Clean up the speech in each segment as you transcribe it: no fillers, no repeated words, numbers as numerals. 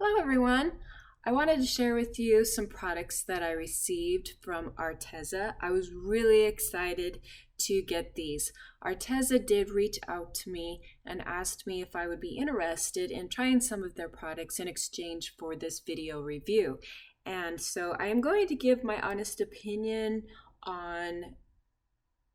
Hello everyone! I wanted to share with you some products that I received from Arteza. I was really excited to get these. Arteza did reach out to me and asked me if I would be interested in trying some of their products in exchange for this video review. And so I am going to give my honest opinion on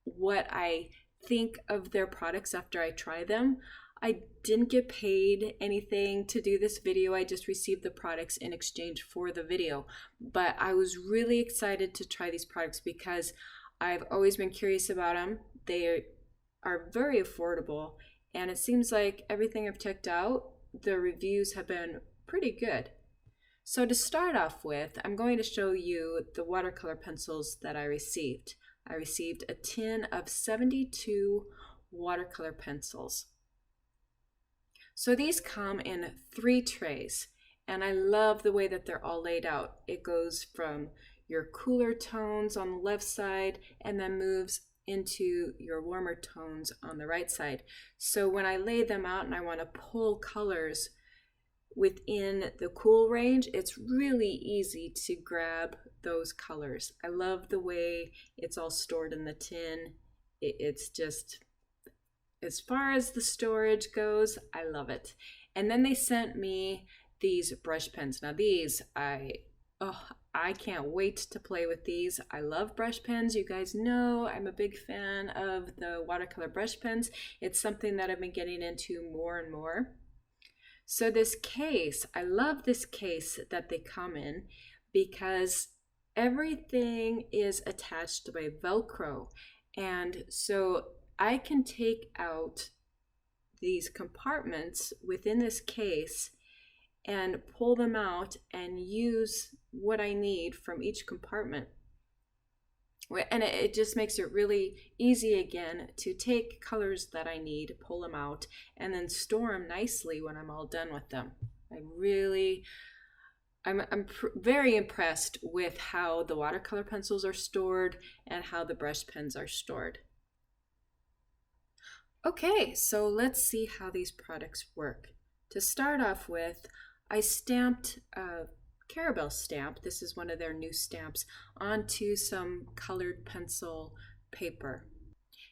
what I think of their products after I try them. I didn't get paid anything to do this video. I just received the products in exchange for the video. But I was really excited to try these products because I've always been curious about them. They are very affordable, and it seems like everything I've checked out, the reviews have been pretty good. So to start off with, I'm going to show you the watercolor pencils that I received. I received a tin of 72 watercolor pencils. So these come in 3 trays, and I love the way that they're all laid out. It goes from your cooler tones on the left side and then moves into your warmer tones on the right side. So when I lay them out and I want to pull colors within the cool range, it's really easy to grab those colors. I love the way it's all stored in the tin. It's just, as far as the storage goes, I love it. And then they sent me these brush pens. Now these, I can't wait to play with these. I love brush pens. You guys know I'm a big fan of the watercolor brush pens. It's something that I've been getting into more and more. So this case, I love this case that they come in because everything is attached by Velcro. And so I can take out these compartments within this case and pull them out and use what I need from each compartment. And it just makes it really easy again to take colors that I need, pull them out, and then store them nicely when I'm all done with them. I'm very impressed with how the watercolor pencils are stored and how the brush pens are stored. Okay, so let's see how these products work. To start off with, I stamped a Carabelle stamp, this is one of their new stamps, onto some colored pencil paper.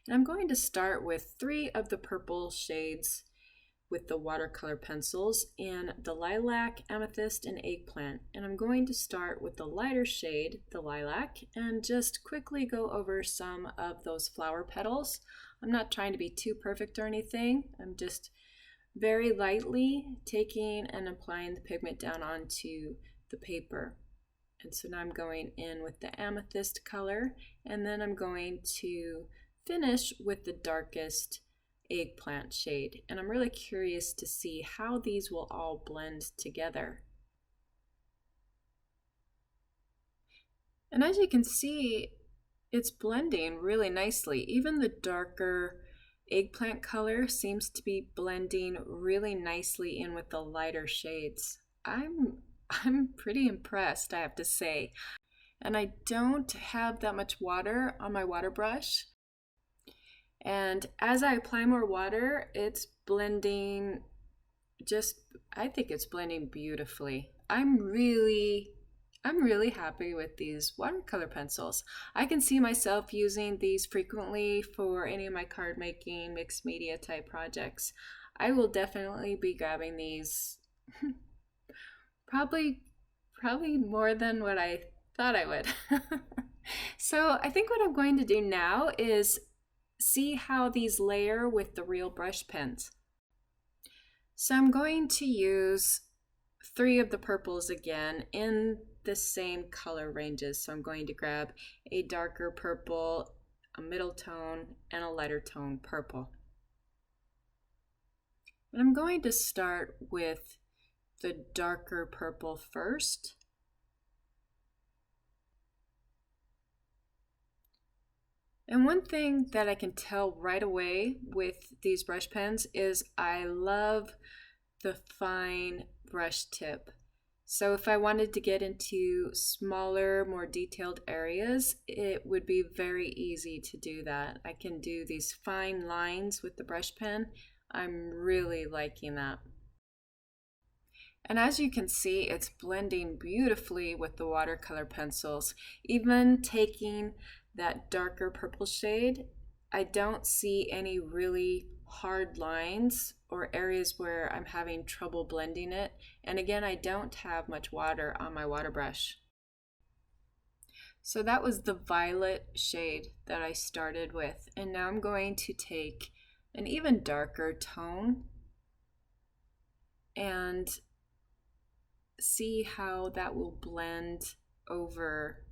And I'm going to start with 3 of the purple shades with the watercolor pencils in the lilac, amethyst, and eggplant. And I'm going to start with the lighter shade, the lilac, and just quickly go over some of those flower petals. I'm not trying to be too perfect or anything. I'm just very lightly taking and applying the pigment down onto the paper. And so now I'm going in with the amethyst color, and then I'm going to finish with the darkest eggplant shade. And I'm really curious to see how these will all blend together. And as you can see, it's blending really nicely. Even the darker eggplant color seems to be blending really nicely in with the lighter shades. I'm pretty impressed, I have to say. And I don't have that much water on my water brush. And as I apply more water, it's blending I think it's blending beautifully. I'm really happy with these watercolor pencils. I can see myself using these frequently for any of my card making, mixed media type projects. I will definitely be grabbing these probably more than what I thought I would. So I think what I'm going to do now is see how these layer with the real brush pens. So I'm going to use 3 of the purples again in the same color ranges. So I'm going to grab a darker purple, a middle tone, and a lighter tone purple. And I'm going to start with the darker purple first. And one thing that I can tell right away with these brush pens is I love the fine brush tip. So if I wanted to get into smaller, more detailed areas, it would be very easy to do that. I can do these fine lines with the brush pen. I'm really liking that. And as you can see, it's blending beautifully with the watercolor pencils. Even taking that darker purple shade, I don't see any really hard lines or areas where I'm having trouble blending it. And again, I don't have much water on my water brush. So that was the violet shade that I started with. And now I'm going to take an even darker tone and see how that will blend over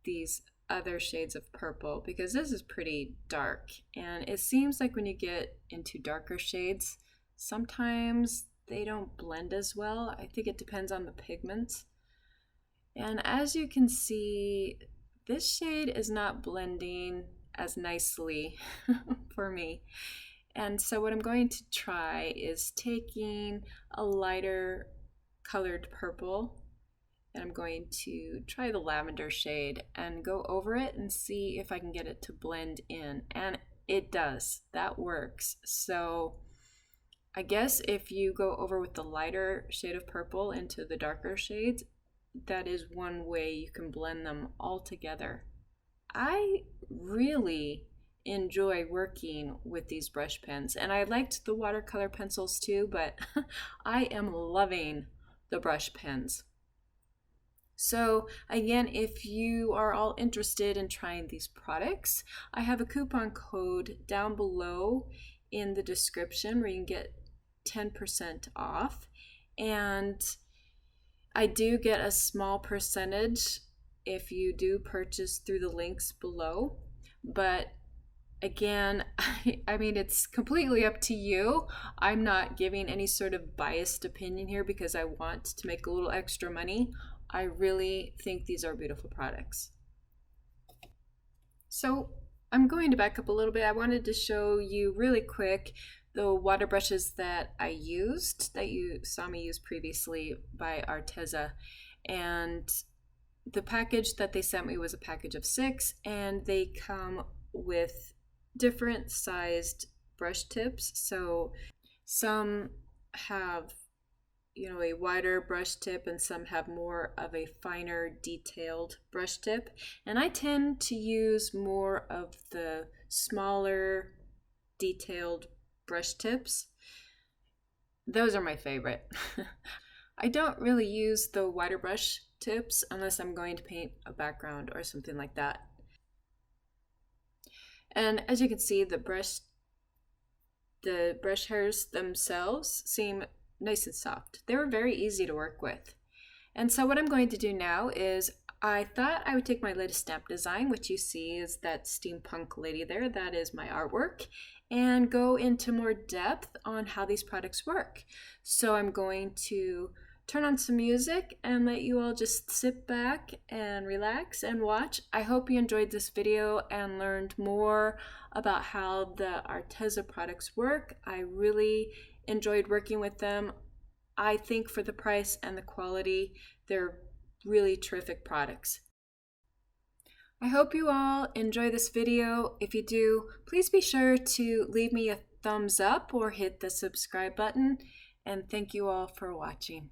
these other shades of purple, because this is pretty dark, and it seems like when you get into darker shades, sometimes they don't blend as well. I think it depends on the pigment. And as you can see, this shade is not blending as nicely for me. And so what I'm going to try is taking a lighter colored purple, and I'm going to try the lavender shade and go over it and see if I can get it to blend in. And it does. That works. So I guess if you go over with the lighter shade of purple into the darker shades, that is one way you can blend them all together. I really enjoy working with these brush pens, and I liked the watercolor pencils too, but I am loving the brush pens. So again, if you are all interested in trying these products, I have a coupon code down below in the description where you can get 10% off, and I do get a small percentage if you do purchase through the links below. But again, I mean, it's completely up to you. I'm not giving any sort of biased opinion here because I want to make a little extra money. I really think these are beautiful products. So I'm going to back up a little bit. I wanted to show you really quick the water brushes that I used, that you saw me use previously by Arteza. And the package that they sent me was a package of 6, and they come with different sized brush tips. So some have, a wider brush tip, and some have more of a finer detailed brush tip. And I tend to use more of the smaller detailed brush tips. Those are my favorite. I don't really use the wider brush tips unless I'm going to paint a background or something like that. And as you can see, the brush hairs themselves seem nice and soft. They were very easy to work with. And so what I'm going to do now is, I thought I would take my latest stamp design, which you see is that steampunk lady there, that is my artwork, and go into more depth on how these products work. So I'm going to turn on some music and let you all just sit back and relax and watch. I hope you enjoyed this video and learned more about how the Arteza products work. I really enjoyed working with them. I think for the price and the quality, they're really terrific products. I hope you all enjoy this video. If you do, please be sure to leave me a thumbs up or hit the subscribe button, and thank you all for watching.